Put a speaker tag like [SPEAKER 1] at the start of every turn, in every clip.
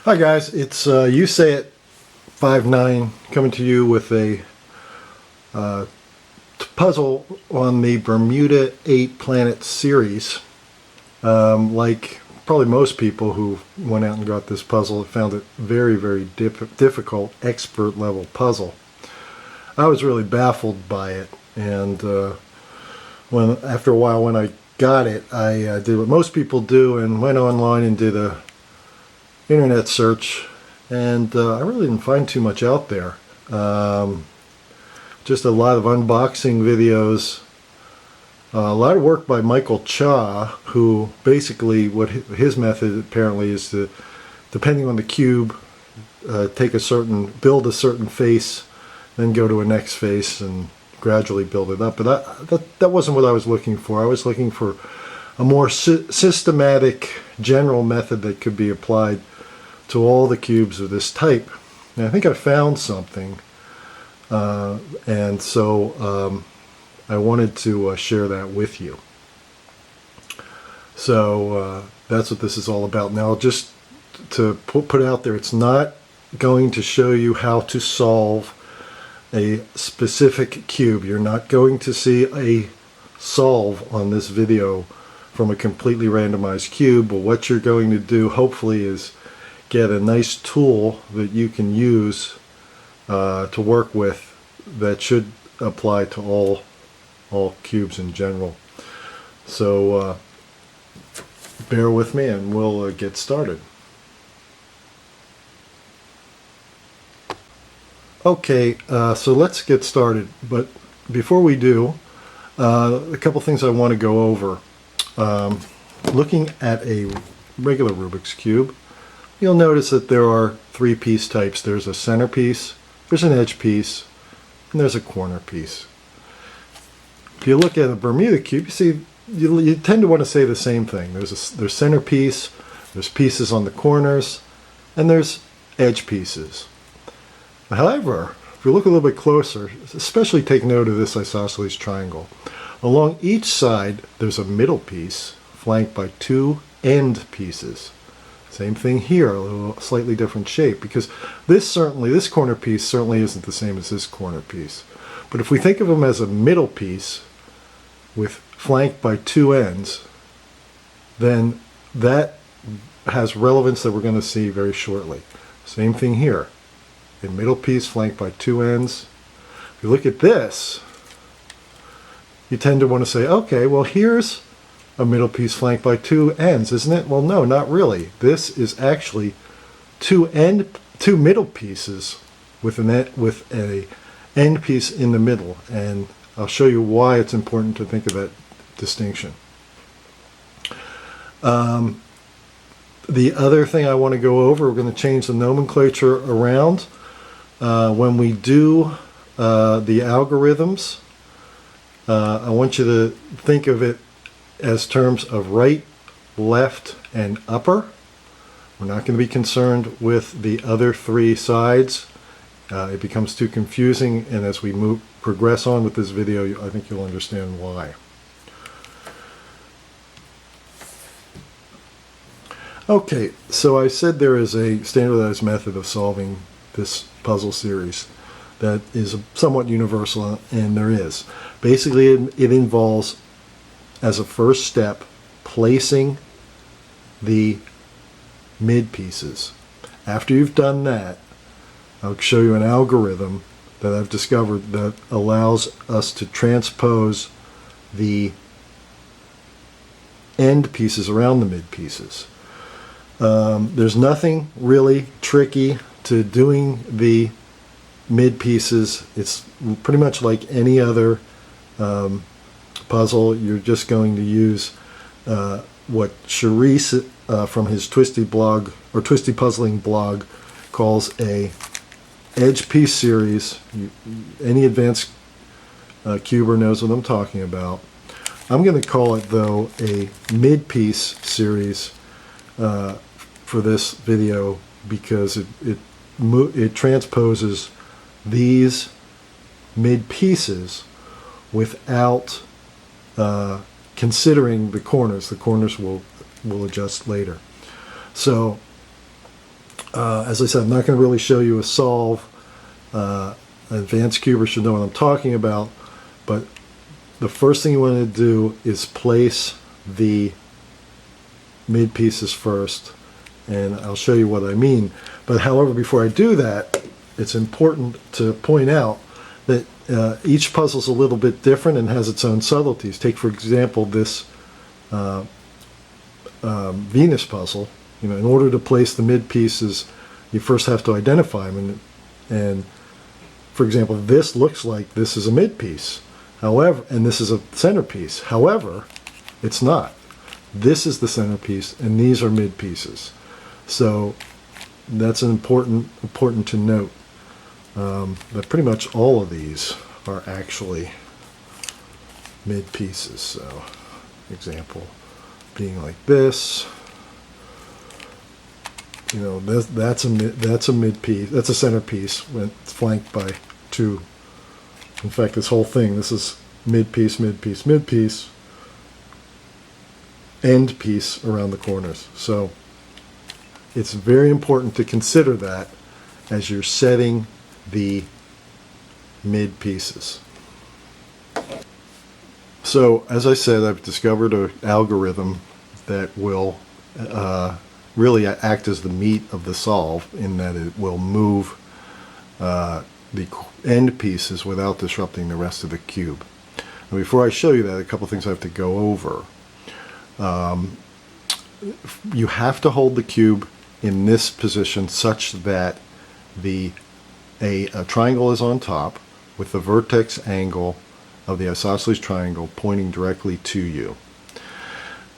[SPEAKER 1] Hi guys, it's You Say It 59 coming to you with a puzzle on the Bermuda 8 Planet series. Like probably most people who went out and got this puzzle found it very, very difficult, expert level puzzle. I was really baffled by it, and after a while when I got it, I did what most people do and went online and did a internet search, and I really didn't find too much out there. Just a lot of unboxing videos, a lot of work by Michael Cha, who basically what his method apparently is to, depending on the cube, build a certain face, then go to a next face and gradually build it up. But that wasn't what I was looking for. I was looking for a more systematic general method that could be applied to all the cubes of this type. And I think I found something, and so I wanted to share that with you. So that's what this is all about. Now, just to put out there, it's not going to show you how to solve a specific cube. You're not going to see a solve on this video from a completely randomized cube, but what you're going to do hopefully is get a nice tool that you can use to work with that should apply to all cubes in general. So bear with me and we'll get started. Okay, so let's get started, but before we do, a couple things I want to go over. Looking at a regular Rubik's Cube, you'll notice that there are three piece types. There's a center piece, there's an edge piece, and there's a corner piece. If you look at a Bermuda cube, you see you tend to want to say the same thing. There's center piece, there's pieces on the corners, and there's edge pieces. However, if you look a little bit closer, especially take note of this isosceles triangle. Along each side, there's a middle piece flanked by two end pieces. Same thing here, a little slightly different shape, because this corner piece certainly isn't the same as this corner piece. But if we think of them as a middle piece with flanked by two ends, then that has relevance that we're going to see very shortly. Same thing here, a middle piece flanked by two ends. If you look at this, you tend to want to say, okay, well here's a middle piece flanked by two ends, isn't it? Well, no, not really. This is actually two middle pieces with a end piece in the middle, and I'll show you why it's important to think of that distinction. The other thing I want to go over, we're going to change the nomenclature around when we do the algorithms. I want you to think of it as terms of right, left, and upper. We're not going to be concerned with the other three sides. It becomes too confusing, and as we progress on with this video, I think you'll understand why. Okay, so I said there is a standardized method of solving this puzzle series that is somewhat universal, and there is. Basically, it involves, as a first step, placing the mid pieces. After you've done that, I'll show you an algorithm that I've discovered that allows us to transpose the end pieces around the mid pieces. There's nothing really tricky to doing the mid pieces. It's pretty much like any other puzzle. You're just going to use what Charisse from his Twisty blog, or Twisty Puzzling blog, calls a edge piece series. Any advanced cuber knows what I'm talking about. I'm going to call it, though, a mid piece series for this video, because it transposes these mid pieces without considering the corners. The corners will adjust later. So As I said, I'm not going to really show you a solve. An advanced cuber should know what I'm talking about, but the first thing you want to do is place the mid pieces first, and I'll show you what I mean. But however, before I do that, it's important to point out that each puzzle is a little bit different and has its own subtleties. Take, for example, this Venus puzzle. You know, in order to place the mid pieces, you first have to identify them. And for example, this looks like this is a mid piece. However, and this is a centerpiece. However, it's not. This is the centerpiece, and these are mid pieces. So that's an important to note. That pretty much all of these are actually mid pieces. So, example being like this. You know, that's a mid piece. That's a centerpiece when it's flanked by two. In fact, this whole thing, this is mid piece, mid piece, mid piece, end piece around the corners. So it's very important to consider that as you're setting the mid pieces. So as I said, I've discovered an algorithm that will really act as the meat of the solve, in that it will move the end pieces without disrupting the rest of the cube. Now, before I show you that, a couple things I have to go over. You have to hold the cube in this position such that a triangle is on top with the vertex angle of the isosceles triangle pointing directly to you.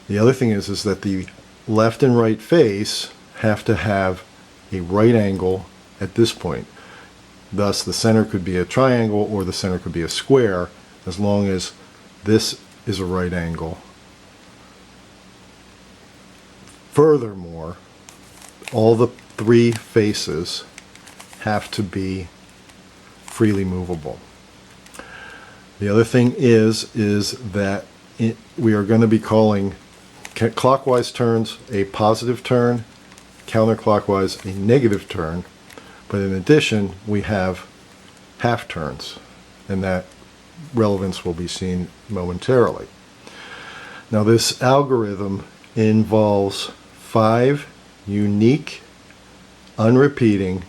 [SPEAKER 1] The other thing is that the left and right face have to have a right angle at this point. Thus, the center could be a triangle or the center could be a square, as long as this is a right angle. Furthermore, all the three faces have to be freely movable. The other thing is that we are going to be calling clockwise turns a positive turn, counterclockwise a negative turn, but in addition we have half turns, and that relevance will be seen momentarily. Now, this algorithm involves 5 unique, unrepeating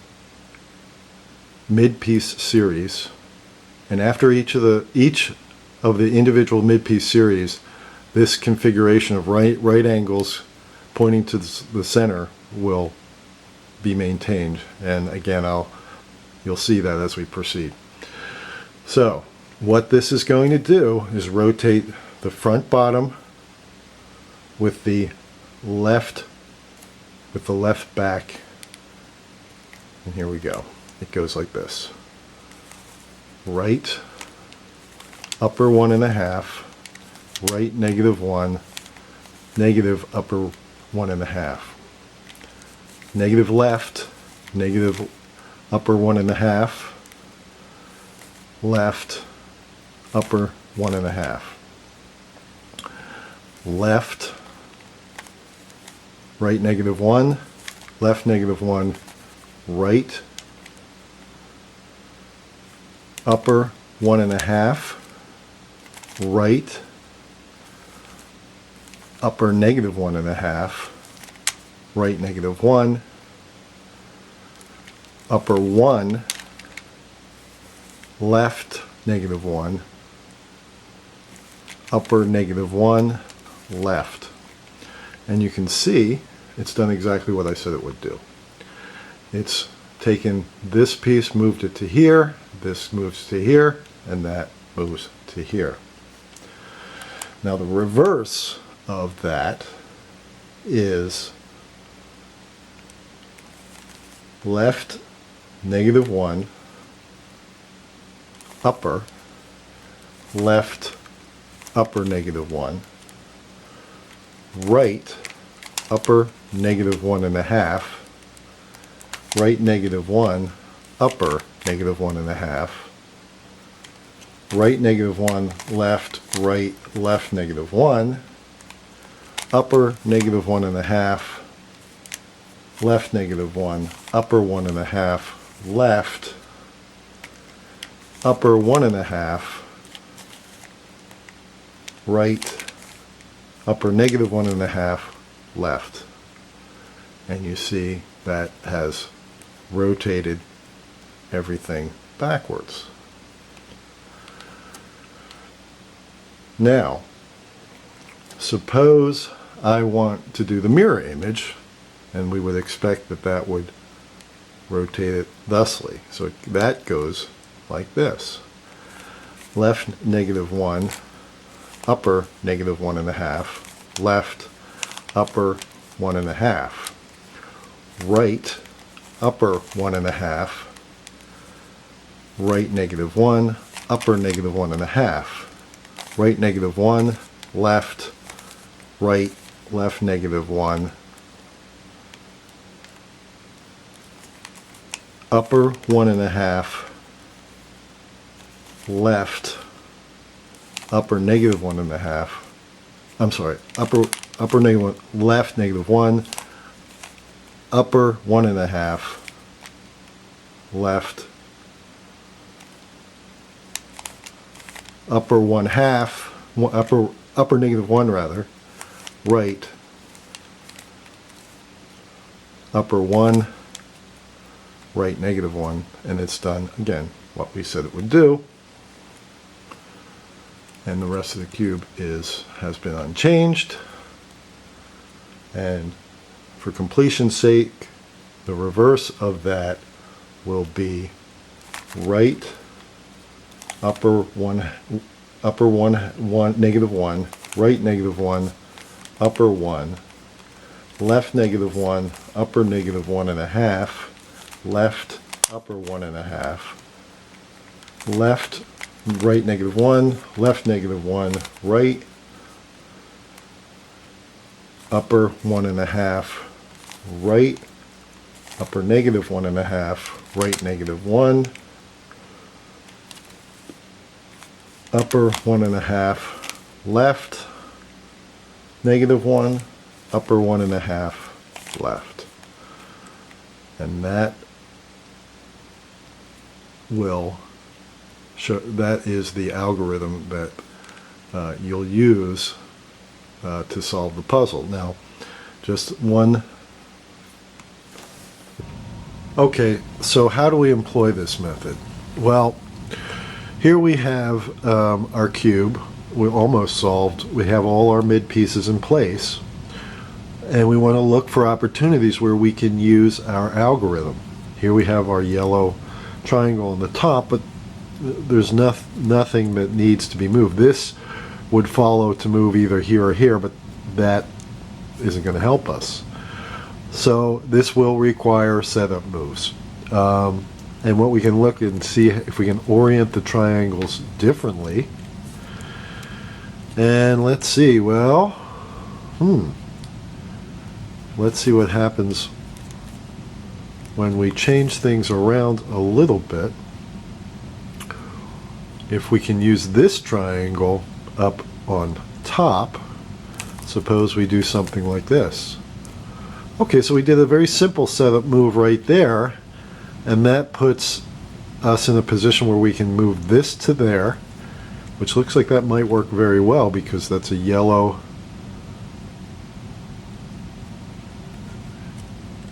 [SPEAKER 1] mid-piece series, and after each of the individual mid-piece series, this configuration of right angles pointing to the center will be maintained. And again, you'll see that as we proceed. So what this is going to do is rotate the front bottom with the left back, and here we go. It goes like this: right upper 1.5, right -1, negative upper 1.5, negative left, negative upper 1.5, left upper 1.5, left right -1, left -1, right upper 1.5, right upper -1.5, right -1, upper 1, left -1, upper -1, left. And you can see it's done exactly what I said it would do. It's taken this piece, moved it to here, this moves to here, and that moves to here. Now the reverse of that is left -1, upper, left upper -1, right upper -1.5, right -1, upper -1.5, right -1, left, right, left -1, upper -1.5, left -1, upper 1.5, left, upper 1.5, right, upper -1.5, left. And you see that has rotated everything backwards. Now, suppose I want to do the mirror image, and we would expect that that would rotate it thusly. So that goes like this. Left -1, upper -1.5, left, upper 1.5, right, upper 1.5, right -1, upper -1.5, right -1, left, right, left -1, upper 1.5, left, upper -1.5. I'm sorry, upper -1, left -1, upper 1.5, left, upper 1/2, upper -1 rather, right, upper 1, right -1, and it's done again what we said it would do. And the rest of the cube has been unchanged. And for completion's sake, the reverse of that will be right, upper 1, -1, right -1, upper 1, left -1, upper -1.5, left, upper 1.5, left, right -1, left -1, right, upper 1.5, right, upper -1.5, right -1, upper 1.5, left, -1, upper 1.5, left. And that will show, that is the algorithm that you'll use to solve the puzzle. Now, just one. Okay, so how do we employ this method? Well, here we have our cube. We're almost solved. We have all our mid pieces in place, and we want to look for opportunities where we can use our algorithm. Here we have our yellow triangle on the top, but there's nothing that needs to be moved. This would follow to move either here or here, but that isn't going to help us. So this will require setup moves. And what we can look and see if we can orient the triangles differently. And let's see, well, let's see what happens when we change things around a little bit. If we can use this triangle up on top, suppose we do something like this. Okay, so we did a very simple setup move right there, and that puts us in a position where we can move this to there, which looks like that might work very well because that's a yellow,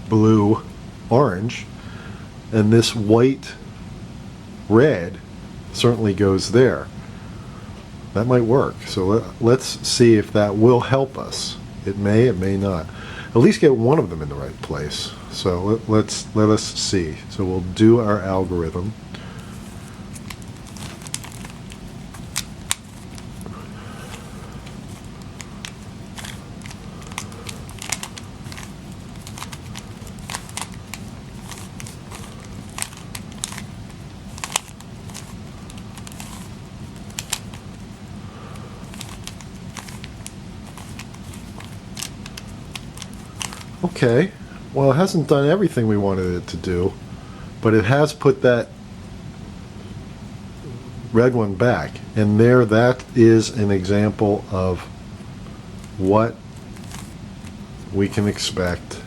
[SPEAKER 1] blue, orange, and this white, red certainly goes there. That might work. So let's see if that will help us. It may not. At least get one of them in the right place. So let us see. So we'll do our algorithm. Okay, well, it hasn't done everything we wanted it to do, but it has put that red one back, and there, that is an example of what we can expect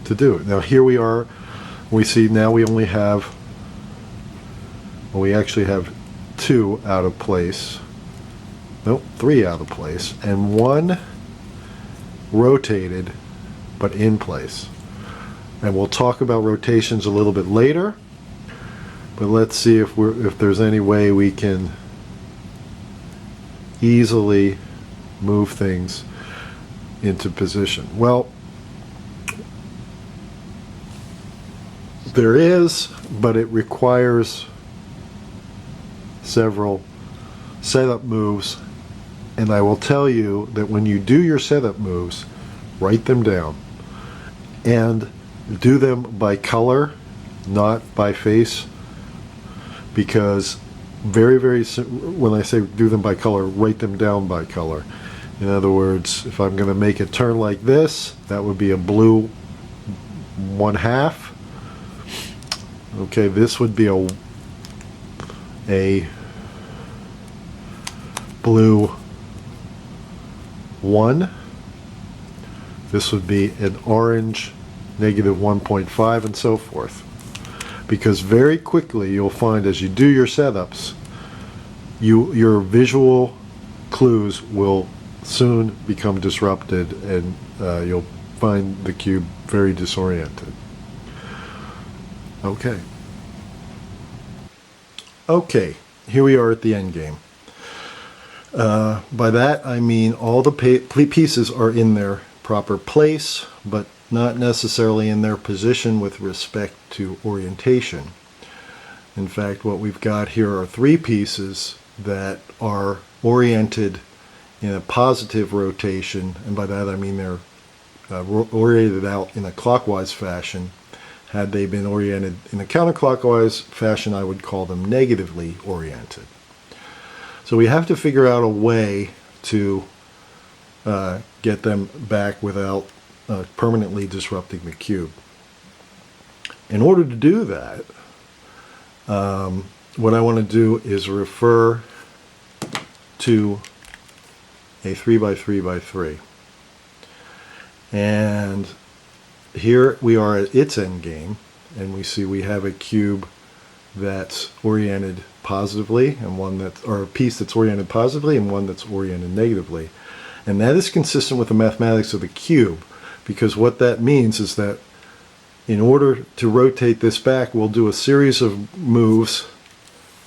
[SPEAKER 1] to do. Now here we are, we see now we only have, well, we actually have 2 out of place, nope, 3 out of place, and 1 rotated but in place. And we'll talk about rotations a little bit later, but let's see if there's any way we can easily move things into position. Well, there is, but it requires several setup moves, and I will tell you that when you do your setup moves, write them down and do them by color, not by face, because when I say do them by color, write them down by color. In other words, if I'm going to make a turn like this, that would be a blue 1/2. Okay, this would be a blue 1. This would be an orange -1.5, and so forth. Because very quickly you'll find as you do your setups, your visual clues will soon become disrupted, and you'll find the cube very disoriented. Okay, here we are at the end game. By that I mean all the pieces are in their proper place, but not necessarily in their position with respect to orientation. In fact, what we've got here are 3 pieces that are oriented in a positive rotation, and by that I mean they're oriented out in a clockwise fashion. Had they been oriented in a counterclockwise fashion, I would call them negatively oriented. So we have to figure out a way to get them back without permanently disrupting the cube. In order to do that, what I want to do is refer to a 3x3x3. And here we are at its end game, and we see we have a cube that's oriented positively, and or a piece that's oriented positively and one that's oriented negatively. And that is consistent with the mathematics of the cube, because what that means is that in order to rotate this back, we'll do a series of moves,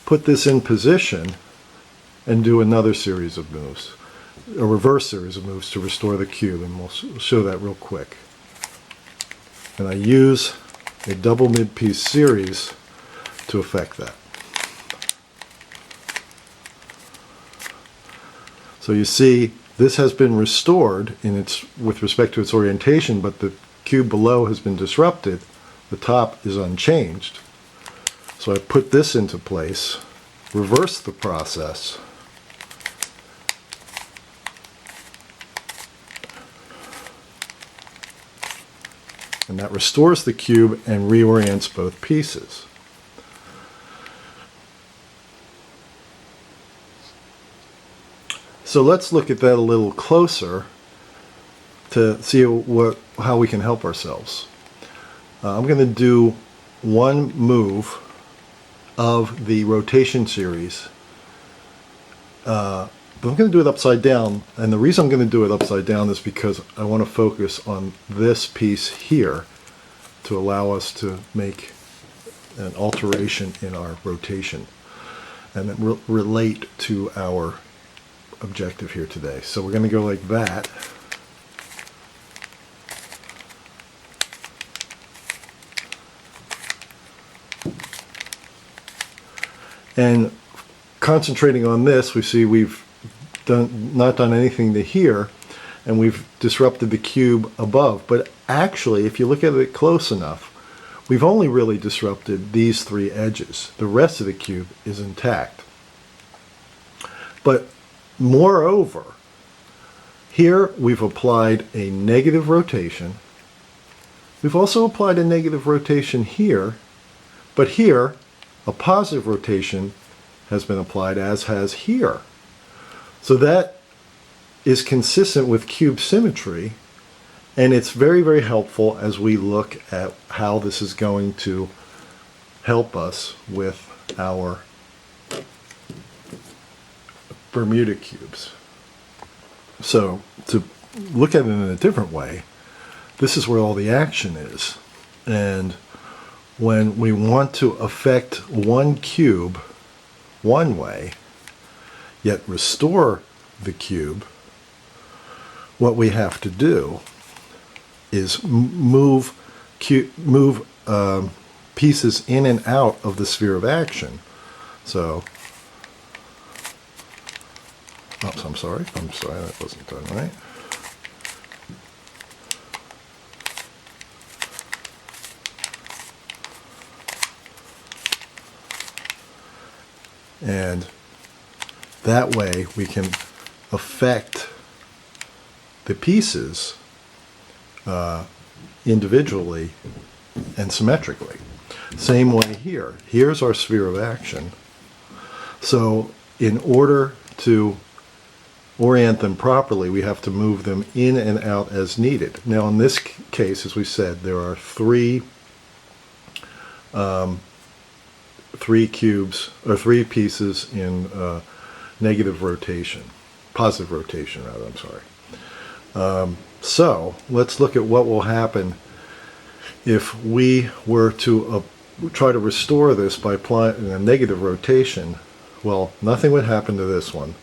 [SPEAKER 1] put this in position, and do another series of moves, a reverse series of moves to restore the cube, and we'll show that real quick. And I use a double mid-piece series to affect that. So you see, this has been restored with respect to its orientation, but the cube below has been disrupted. The top is unchanged. So I put this into place, reverse the process, and that restores the cube and reorients both pieces. So let's look at that a little closer to see how we can help ourselves. I'm going to do one move of the rotation series, but I'm going to do it upside down, and the reason I'm going to do it upside down is because I want to focus on this piece here to allow us to make an alteration in our rotation and then relate to our objective here today. So we're going to go like that. And concentrating on this, we see we've not done anything to here, and we've disrupted the cube above. But actually, if you look at it close enough, we've only really disrupted these 3 edges. The rest of the cube is intact. But moreover, here we've applied a negative rotation. We've also applied a negative rotation here, but here a positive rotation has been applied, as has here. So that is consistent with cube symmetry, And it's very, very helpful as we look at how this is going to help us with our Bermuda cubes. So to look at it in a different way, this is where all the action is. And when we want to affect one cube one way, yet restore the cube, what we have to do is move pieces in and out of the sphere of action. So, oops, I'm sorry, that wasn't done right. And that way we can affect the pieces individually and symmetrically. Same way here. Here's our sphere of action. So in order to orient them properly, we have to move them in and out as needed. Now in this case, as we said, there are three cubes, or three pieces in negative rotation, positive rotation rather, I'm sorry. So let's look at what will happen if we were to try to restore this by applying a negative rotation. Well, nothing would happen to this one,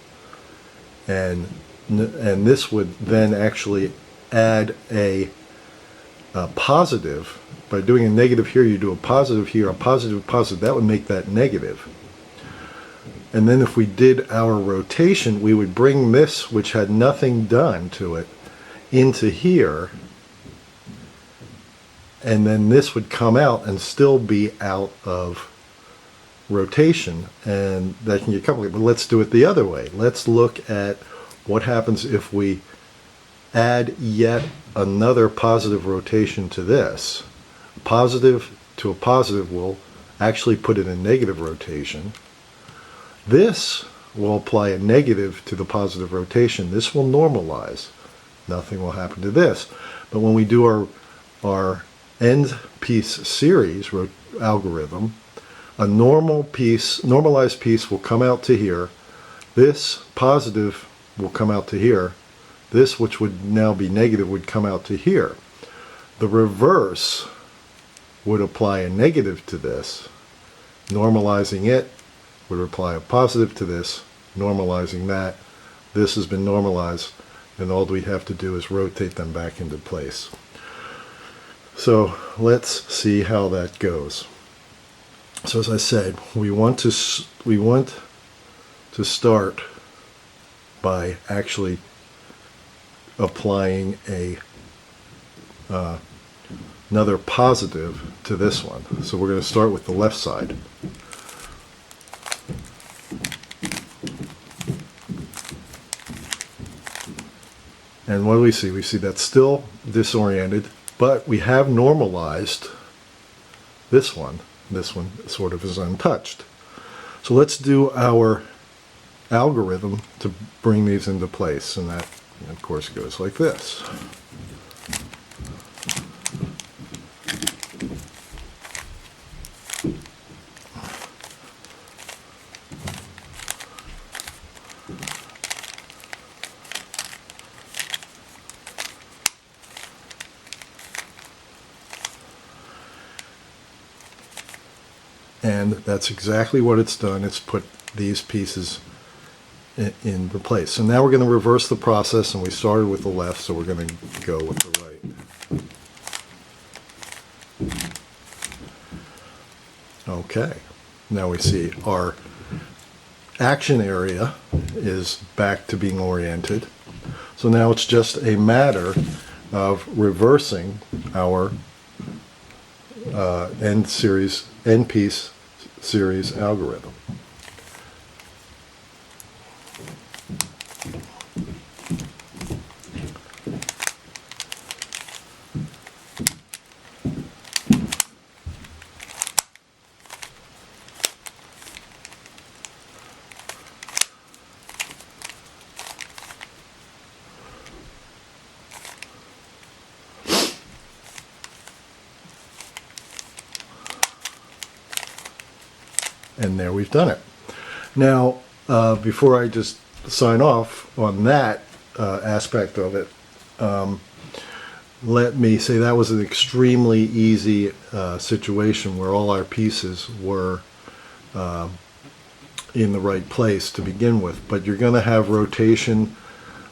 [SPEAKER 1] and this would then actually add a positive. By doing a negative here, you do a positive here, a positive, positive. That would make that negative. And then if we did our rotation, we would bring this, which had nothing done to it, into here. And then this would come out and still be out of rotation. And that can get complicated. But let's do it the other way. Let's look at what happens if we add yet another positive rotation to this. Positive to a positive will actually put it in negative rotation. This will apply a negative to the positive rotation. This will normalize. Nothing will happen to this. But when we do our end piece series algorithm, a normalized piece will come out to here. This positive will come out to here. This, which would now be negative, would come out to here. The reverse would apply a negative to this. Normalizing it would apply a positive to this. Normalizing that. This has been normalized, and all we have to do is rotate them back into place. So let's see how that goes. So as I said, we want to start by actually applying another positive to this one. So we're going to start with the left side. And what do we see? We see that's still disoriented, but we have normalized this one. This one sort of is untouched. So let's do our algorithm to bring these into place, and that, of course, goes like this. And that's exactly what it's done. It's put these pieces in place. So now we're going to reverse the process, and we started with the left, so we're going to go with the right. Okay, now we see our action area is back to being oriented. So now it's just a matter of reversing our end piece series algorithm. And there we've done it. Now, before I just sign off on that aspect of it, let me say that was an extremely easy situation where all our pieces were in the right place to begin with. But you're going to have rotation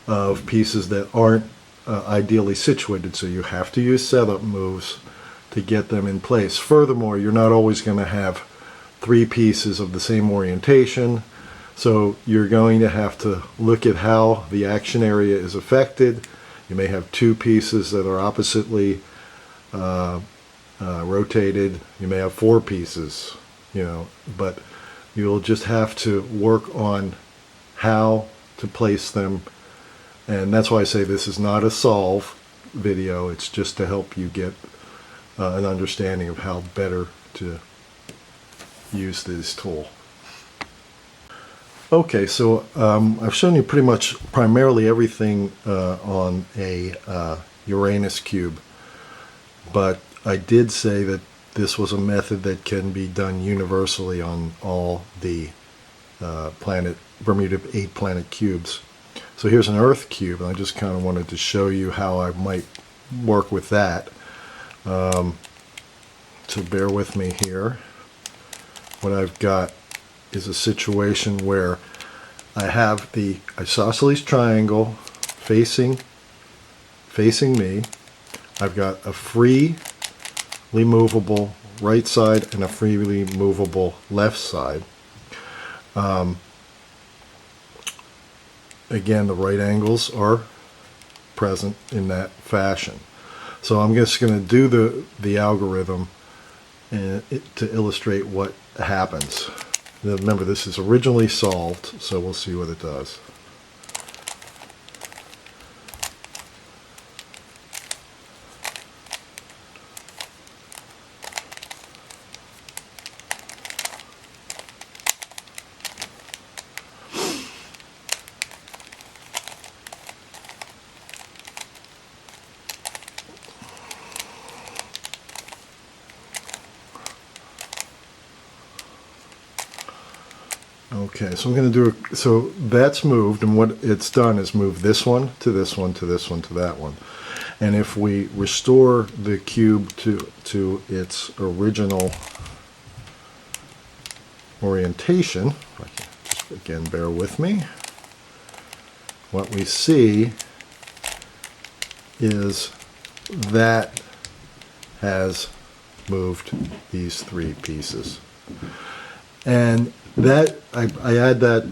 [SPEAKER 1] of pieces that aren't ideally situated, so you have to use setup moves to get them in place. Furthermore, you're not always going to have 3 pieces of the same orientation, so you're going to have to look at how the action area is affected. You may have 2 pieces that are oppositely rotated. You may have 4 pieces, but you'll just have to work on how to place them. And that's why I say this is not a solve video. It's just to help you get an understanding of how better to use this tool. Okay, so I've shown you pretty much primarily everything on a Uranus cube, but I did say that this was a method that can be done universally on all the Bermuda 8-planet cubes. So here's an Earth cube, and I just kind of wanted to show you how I might work with that. So bear with me here. What I've got is a situation where I have the isosceles triangle facing me. I've got a freely movable right side and a freely movable left side. Again, the right angles are present in that fashion. So I'm just going to do the algorithm to illustrate what happens. Now, remember, this is originally solved, so we'll see what it does. Okay, so I'm going to do so that's moved, and what it's done is move this one to this one to this one to that one. And if we restore the cube to its original orientation, just again bear with me, what we see is that has moved these 3 pieces. And that I add that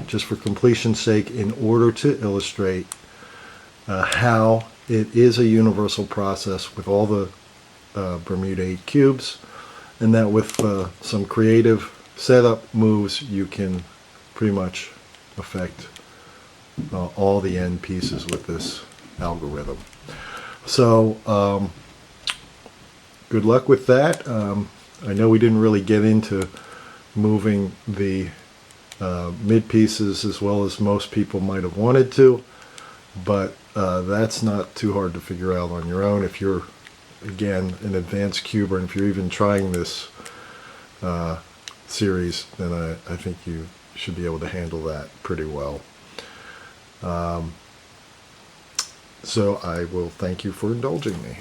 [SPEAKER 1] just for completion's sake in order to illustrate how it is a universal process with all the Bermuda 8 cubes, and that with some creative setup moves you can pretty much affect all the end pieces with this algorithm. So good luck with that. I know we didn't really get into moving the mid pieces as well as most people might have wanted to, but that's not too hard to figure out on your own if you're, again, an advanced cuber, and if you're even trying this series, then I think you should be able to handle that pretty well. So I will thank you for indulging me.